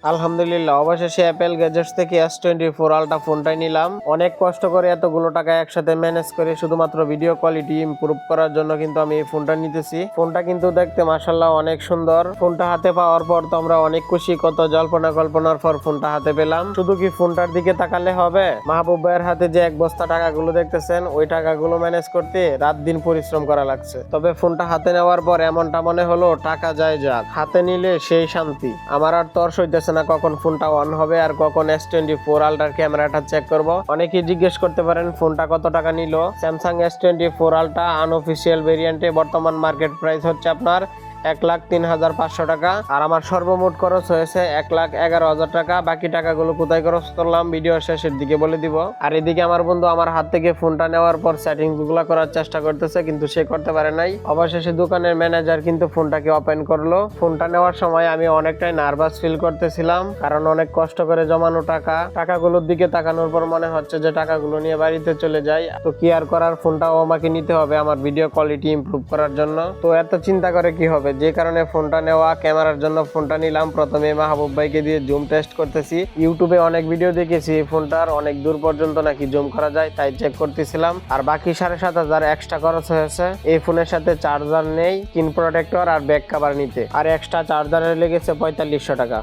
আলহামদুলিল্লাহ, অবশেষে Apple gadgets থেকে S24 আলট্রা ফোনটাই নিলাম। অনেক কষ্ট করে এতগুলো টাকা একসাথে ম্যানেজ করে শুধুমাত্র ভিডিও কোয়ালিটি ইমপ্রুভ করার জন্য কিন্তু আমি এই ফোনটা নিতেছি। ফোনটা কিন্তু দেখতে মাশাআল্লাহ অনেক সুন্দর। ফোনটা হাতে পাওয়ার পর তো আমরা অনেক খুশি, কত জল্পনা কল্পনার পর ফোনটা হাতে পেলাম। শুধু কি ফোনটার দিকে তাকালে হবে? মাহবুব ভাইয়ের হাতে যে এক বস্তা টাকাগুলো দেখতেছেন, ওই টাকাগুলো ম্যানেজ করতে রাত দিন পরিশ্রম করা লাগছে। তবে ফোনটা হাতে নেওয়ার পর এমনটা মনে হলো টাকা যায় যাক, হাতে নিলে সেই শান্তি। আমার আর তর্স হইতেছে না কখন ফোনটা অন হবে আর কখন S24 আলট্রার ক্যামেরাটা চেক করব। অনেকেই জিজ্ঞেস করতে পারেন ফোনটা কত টাকা নিল। স্যামসাং S24 আলট্রা আনঅফিসিয়াল ভেরিয়েন্টে বর্তমান মার্কেট প্রাইস হচ্ছে আপনার 1,03,500 টাকা। আর আমার সর্বমোট খরচ হয়েছে 1,11,000 টাকা। বাকি টাকাগুলো কোথায় খরচ করলাম ভিডিও শেষের দিকে বলে দিব। আর এদিকে আমার বন্ধু আমার হাত থেকে ফোনটা নেওয়ার পর সেটিংস গুলো করার চেষ্টা করতেছে, কিন্তু সে করতে পারে নাই। অবশেষে দোকানের ম্যানেজার কিন্তু ফোনটাকে ওপেন করলো। ফোনটা নেওয়ার সময় আমি অনেকটাই নার্ভাস ফিল করতেছিলাম, কারণ অনেক কষ্ট করে জমানো টাকাগুলোর দিকে তাকানোর পর মনে হচ্ছে যে টাকাগুলো নিয়ে বাড়িতে চলে যাই। তো কি আর করার, ফোনটাও আমাকে নিতে হবে আমার ভিডিও কোয়ালিটি ইমপ্রুভ করার জন্য। তো এত চিন্তা করে কি হবে, যে কারণে ফোনটা নেওয়া, ক্যামেরার জন্য ফোনটা নিলাম। প্রথমে মাহবুব ভাইকে দিয়ে জুম টেস্ট করতেছি। ইউটিউবে অনেক ভিডিও দেখেছি ফোনটার অনেক দূর পর্যন্ত নাকি জুম করা যায়, তাই চেক করতেছিলাম। আর বাকি 7,500 এক্সট্রা খরচ হয়েছে এই ফোনের সাথে চার্জার নেই, স্ক্রিন প্রোটেক্টর আর ব্যাক কভার নিতে। আর এক্সট্রা চার্জারের লেগেছে 4500 টাকা।